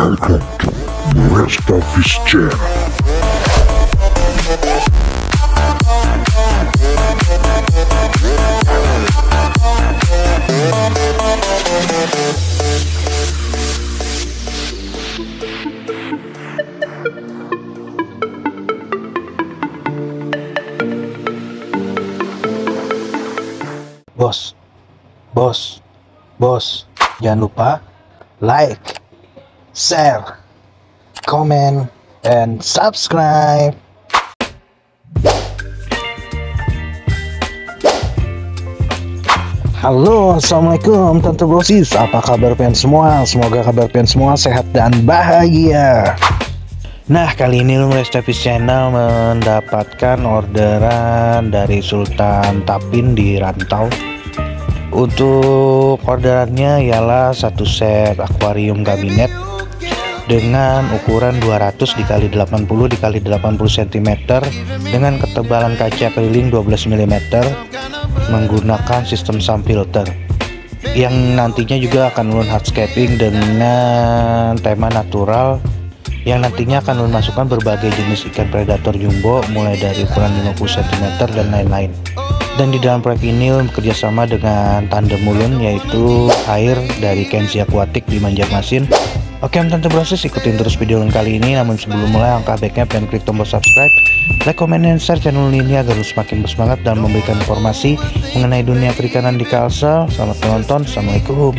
Welcome to MuRezTa Fish Channel. Bos, jangan lupa like, share, comment, and subscribe. Halo, assalamualaikum Tante Brosis, apa kabar pian semua? Semoga kabar pian semua sehat dan bahagia. Nah, kali ini Ulun MuRezTa Fish Channel mendapatkan orderan dari Sultan Tapin di Rantau. Untuk orderannya ialah satu set akuarium kabinet dengan ukuran 200 dikali 80 dikali 80 cm dengan ketebalan kaca keliling 12 mm menggunakan sistem sound filter yang nantinya juga akan ulun hardscaping dengan tema natural, yang nantinya akan ulun masukkan berbagai jenis ikan predator jumbo mulai dari ukuran 50 cm dan lain-lain. Dan di dalam proyek ini bekerjasama dengan Tante Ulun, yaitu air dari Kenzie Aquatic di Banjarmasin. Oke Tante proses ikutin terus video kali ini. Namun sebelum mulai, angka baiknya pengen klik tombol subscribe, like, comment, dan share channel ini agar semakin bersemangat dalam memberikan informasi mengenai dunia perikanan di Kalsel. Selamat menonton. Assalamualaikum.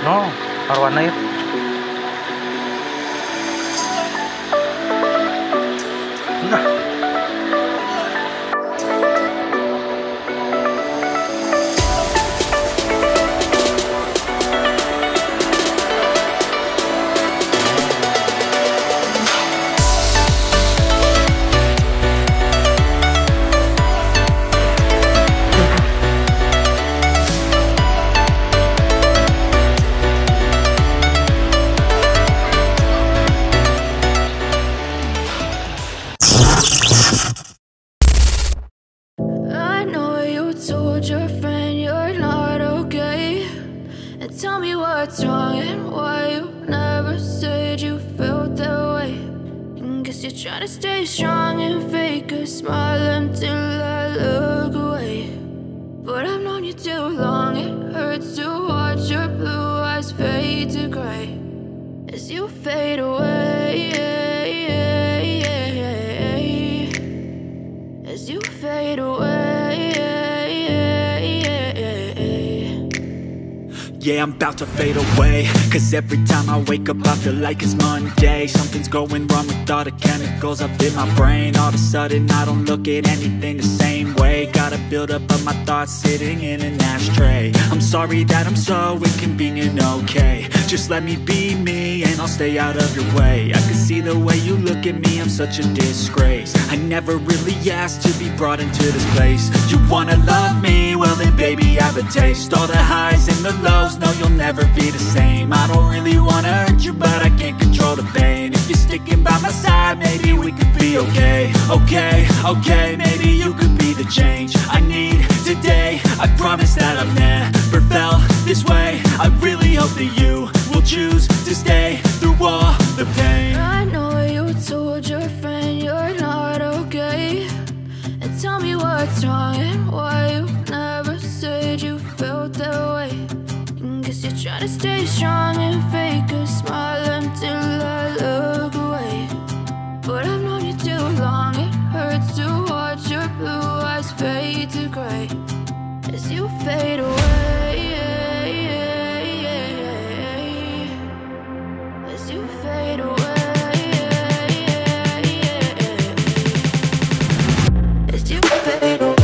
No, arwana ya. Nah. what's wrong and why you never said you felt that way. And guess you're trying to stay strong and fake a smile until I look away. But I've known you too long, it hurts to watch your blue eyes fade to gray as you fade away, as you fade away. Yeah, I'm about to fade away, cause every time I wake up I feel like it's Monday. Something's going wrong with all the chemicals up in my brain. All of a sudden I don't look at anything the same way. Got a buildup of my thoughts sitting in an ashtray. I'm sorry that I'm so inconvenient, okay. Just let me be me and I'll stay out of your way. I can see the way you look at me, I'm such a disgrace. I never really asked to be brought into this place. You wanna love me? Well then baby I have a taste. All the highs and the lows, no you'll never be the same. I don't really wanna hurt you but I can't control the pain. If you're sticking by my side maybe we could be okay. Okay, maybe you could be the change I need today. I promise that I've never felt this way. I really hope that you will choose to stay through all the pain. I know you told your friend you're not okay, and tell me what's wrong and why you never said you felt that way. And guess you're trying to stay strong and fake a smile until I look away. But I've known you too long, it hurts to watch your blue eyes fade to gray as you fade away, as you fade away, as you fade away.